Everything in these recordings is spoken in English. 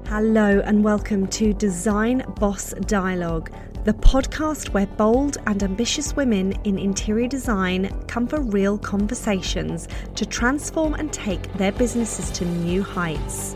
Hello and welcome to Design Boss Dialogue, the podcast where bold and ambitious women in interior design come for real conversations to transform and take their businesses to new heights.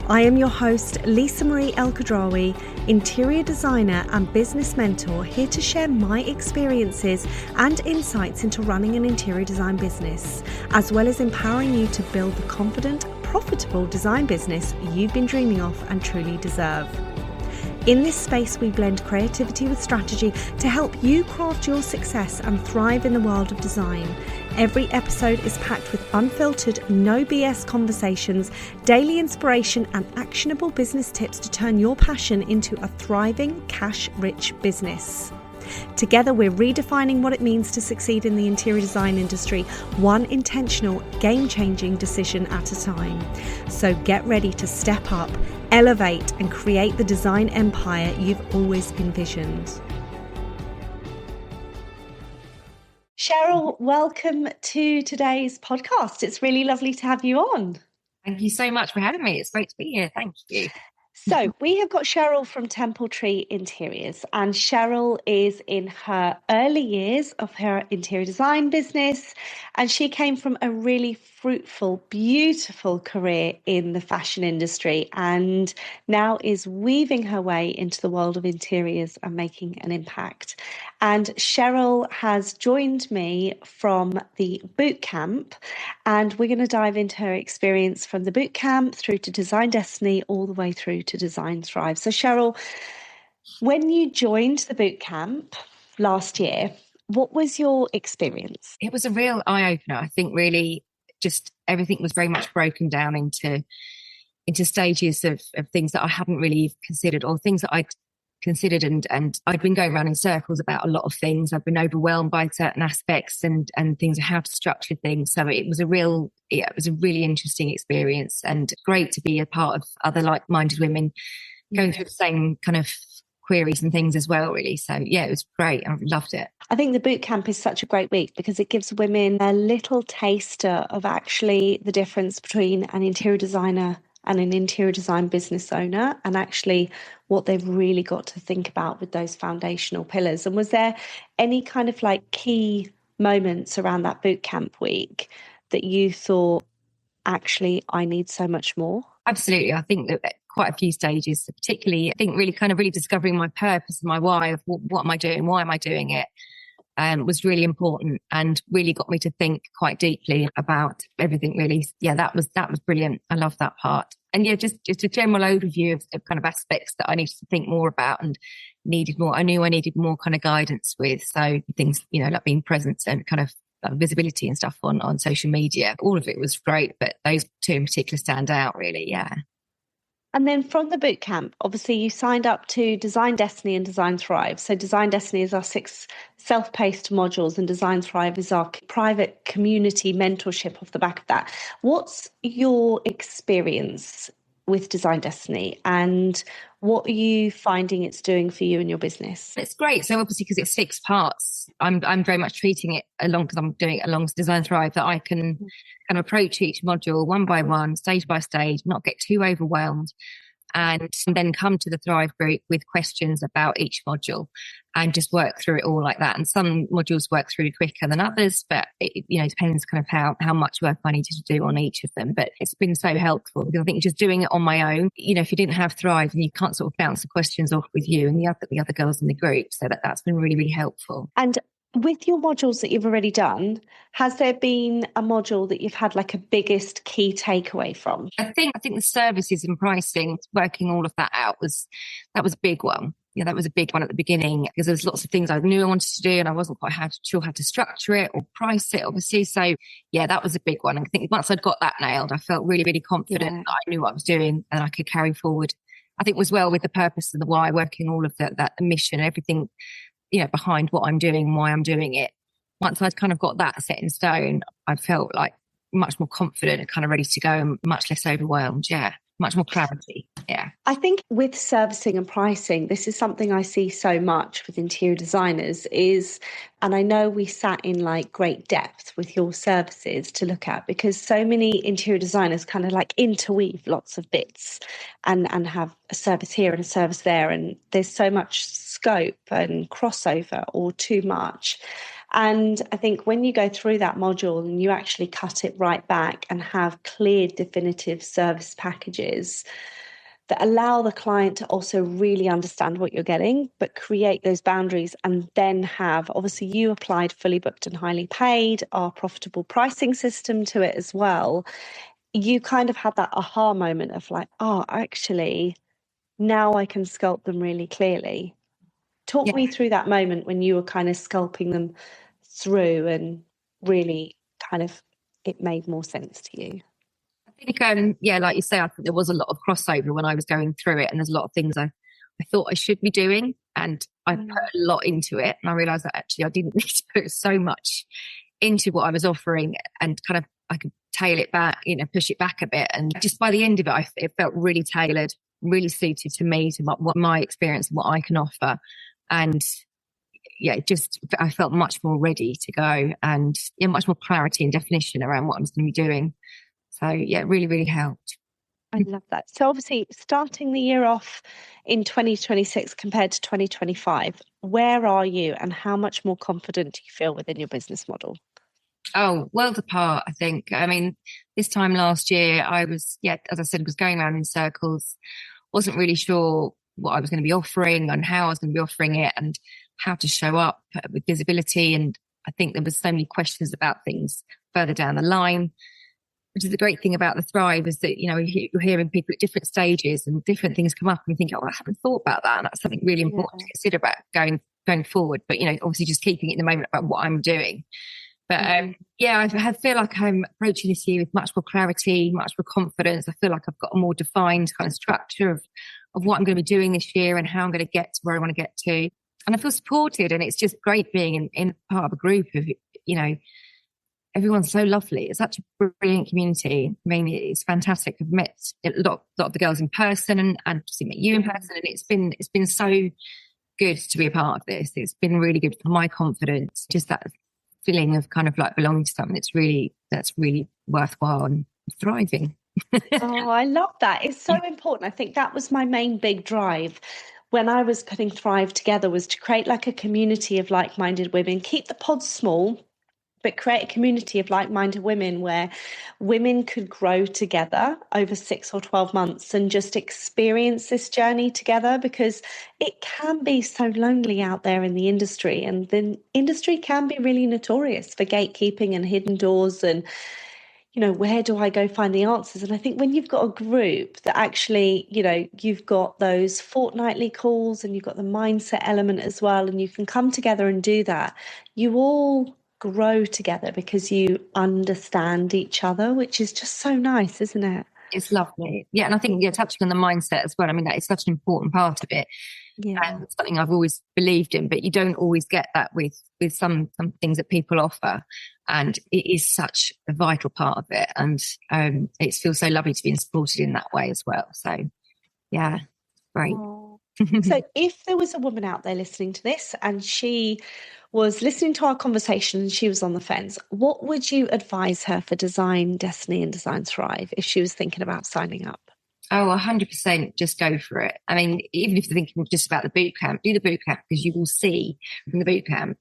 I am your host, Lisa Marie Elkhadraoui, interior designer and business mentor, here to share my experiences and insights into running an interior design business, as well as empowering you to build the confident, profitable design business you've been dreaming of and truly deserve. In this space, we blend creativity with strategy to help you craft your success and thrive in the world of design. Every episode is packed with unfiltered, no BS conversations, daily inspiration, and actionable business tips to turn your passion into a thriving, cash-rich business. Together, we're redefining what it means to succeed in the interior design industry, one intentional, game-changing decision at a time. So get ready to step up, elevate, and create the design empire you've always envisioned. Cheryl, welcome to today's podcast. It's really lovely to have you on. Thank you so much for having me. It's great to be here. Thank you. So we have got Cheryl from Temple Tree Interiors, and Cheryl is in her early years of her interior design business, and she came from a really fruitful, beautiful career in the fashion industry and now is weaving her way into the world of interiors and making an impact. And Cheryl has joined me from the Bootcamp, and we're going to dive into her experience from the Bootcamp through to Design Destiny, all the way through to Design Thrive. So Cheryl, when you joined the Bootcamp last year, what was your experience? It was a real eye-opener. I think really just everything was very much broken down into stages of things that I hadn't really considered, or things that I'd considered, and I'd been going around in circles about a lot of things. I've been overwhelmed by certain aspects and things of how to structure things. So it was a really interesting experience, and great to be a part of other like-minded women going through the same kind of queries and things as well, really. So yeah, it was great. I loved it. I think the Bootcamp is such a great week because it gives women a little taster of actually the difference between an interior designer and an interior design business owner, and actually what they've really got to think about with those foundational pillars. And was there any kind of like key moments around that Bootcamp week that you thought, actually, I need so much more? Absolutely. I think that quite a few stages, particularly, I think really discovering my purpose and my why of what am I doing? Why am I doing it? Was really important and really got me to think quite deeply about everything, really. Yeah, that was brilliant. I love that part. And yeah, just a general overview of kind of aspects that I needed to think more about and needed more. I knew I needed more kind of guidance with. So things, like being present and kind of visibility and stuff on social media. All of it was great, but those two in particular stand out, really. Yeah. And then from the Bootcamp, obviously you signed up to Design Destiny and Design Thrive. So Design Destiny is our 6 self-paced modules, and Design Thrive is our private community mentorship off the back of that. What's your experience with Design Destiny, and what are you finding it's doing for you and your business? It's great. So obviously, because it's 6 parts, I'm very much treating it along, because I'm doing it along Design Thrive, that I can kind of approach each module one by one, stage by stage, not get too overwhelmed, and then come to the Thrive group with questions about each module and just work through it all like that. And some modules work through quicker than others, but it depends kind of how much work I needed to do on each of them. But it's been so helpful, because I think just doing it on my own, if you didn't have Thrive, and you can't sort of bounce the questions off with you and the other girls in the group. So that's been really, really helpful. And with your modules that you've already done, has there been a module that you've had like a biggest key takeaway from? I think the services and pricing, working all of that out was a big one. Yeah, that was a big one at the beginning, because there was lots of things I knew I wanted to do and I wasn't quite sure how to structure it or price it, obviously. So yeah, that was a big one. I think once I'd got that nailed, I felt really, really confident that I knew what I was doing and I could carry forward. I think as well with the purpose and the why, working all of that mission, everything, behind what I'm doing and why I'm doing it. Once I'd kind of got that set in stone, I felt like much more confident and kind of ready to go and much less overwhelmed. Yeah. much more clarity. Yeah. I think with servicing and pricing, this is something I see so much with interior designers and I know we sat in like great depth with your services to look at, because so many interior designers kind of like interweave lots of bits and have a service here and a service there. And there's so much scope and crossover or too much. And I think when you go through that module and you actually cut it right back and have clear, definitive service packages that allow the client to also really understand what you're getting, but create those boundaries, and then have, obviously you applied fully booked and highly paid, our profitable pricing system to it as well. You kind of had that aha moment of like, oh, actually, now I can sculpt them really clearly. Talk me through that moment when you were kind of sculpting them through and really kind of it made more sense to you. I think, like you say, I think there was a lot of crossover when I was going through it, and there's a lot of things I thought I should be doing, and I put a lot into it, and I realised that actually I didn't need to put so much into what I was offering, and kind of I could tail it back, push it back a bit, and just by the end of it, it felt really tailored, really suited to me, to what my experience and what I can offer, and I felt much more ready to go, and much more clarity and definition around what I was going to be doing. So it really, really helped. I love that. So obviously starting the year off in 2026 compared to 2025, where are you and how much more confident do you feel within your business model? Oh, worlds apart, I think. I mean, this time last year, I was, as I said, was going around in circles, wasn't really sure what I was going to be offering and how I was going to be offering it and how to show up with visibility. And I think there was so many questions about things further down the line. Which is the great thing about the Thrive, is that, you're hearing people at different stages and different things come up and you think, oh, I haven't thought about that. And that's something really important to consider about going forward. But, obviously just keeping it in the moment about what I'm doing. But I feel like I'm approaching this year with much more clarity, much more confidence. I feel like I've got a more defined kind of structure of what I'm going to be doing this year and how I'm going to get to where I want to get to. And I feel supported, and it's just great being in part of a group of, everyone's so lovely. It's such a brilliant community. I mean, it's fantastic. I've met a lot of the girls in person and obviously met you in person, and it's been so good to be a part of this. It's been really good for my confidence. Just that feeling of kind of like belonging to something that's really worthwhile and thriving. Oh, I love that. It's so important. I think that was my main big drive when I was putting Thrive together, was to create like a community of like-minded women, keep the pods small, but create a community of like-minded women where women could grow together over 6 or 12 months and just experience this journey together, because it can be so lonely out there in the industry, and the industry can be really notorious for gatekeeping and hidden doors and, where do I go find the answers? And I think when you've got a group that actually, you've got those fortnightly calls and you've got the mindset element as well, and you can come together and do that, you all grow together because you understand each other, which is just so nice, isn't it? It's lovely. Yeah. And I think you're touching on the mindset as well. I mean, that is such an important part of it. Yeah. And it's something I've always believed in, but you don't always get that with some things that people offer. And it is such a vital part of it. And it feels so lovely to be supported in that way as well. So yeah, great. So if there was a woman out there listening to this and she was listening to our conversation and she was on the fence, what would you advise her for Design Destiny and Design Thrive if she was thinking about signing up? Oh, 100%, just go for it. I mean, even if you're thinking just about the bootcamp, do the bootcamp, because you will see from the bootcamp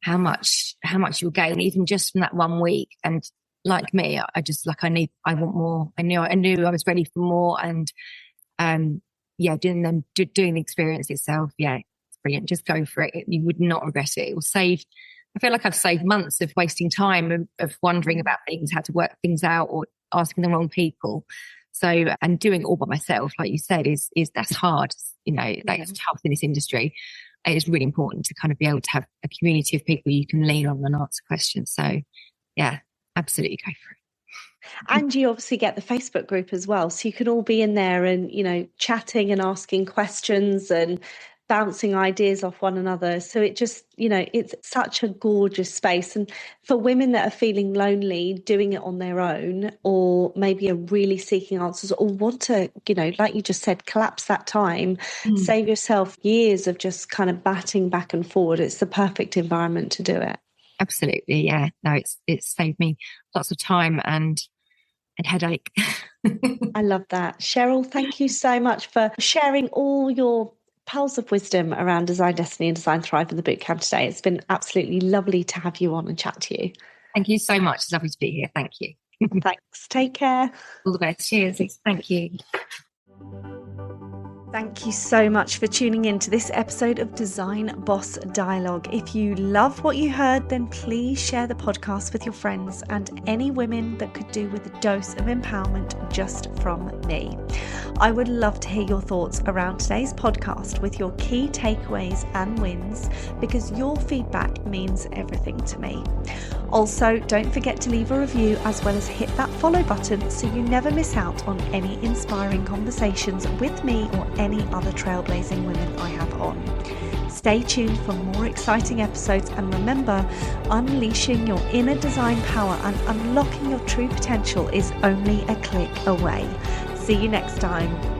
how much you'll gain even just from that 1 week. And like me, I want more. I knew I was ready for more, and doing the experience itself. Yeah, it's brilliant. Just go for it. You would not regret it. It will save. I feel like I've saved months of wasting time of wondering about things, how to work things out, or asking the wrong people. So, and doing it all by myself, like you said, is that's hard. It's tough in this industry. It is really important to kind of be able to have a community of people you can lean on and answer questions. So, yeah, absolutely go for it. And you obviously get the Facebook group as well, so you can all be in there and chatting and asking questions, and bouncing ideas off one another. So it just, it's such a gorgeous space. And for women that are feeling lonely, doing it on their own, or maybe are really seeking answers, or want to, like you just said, collapse that time, save yourself years of just kind of batting back and forward. It's the perfect environment to do it. Absolutely. Yeah. No, it's saved me lots of time and headache. I love that. Cheryl, thank you so much for sharing all your pearls of wisdom around Design Destiny and Design Thrive in the Bootcamp today. It's been absolutely lovely to have you on and chat to you. Thank you so much. It's lovely to be here. Thank you. Thanks. Take care. All the best. Cheers. Thank you. Thank you so much for tuning in to this episode of Design Boss Dialogue. If you love what you heard, then please share the podcast with your friends and any women that could do with a dose of empowerment just from me. I would love to hear your thoughts around today's podcast with your key takeaways and wins, because your feedback means everything to me. Also, don't forget to leave a review as well as hit that follow button so you never miss out on any inspiring conversations with me or any other trailblazing women I have on. Stay tuned for more exciting episodes, and remember, unleashing your inner design power and unlocking your true potential is only a click away. See you next time.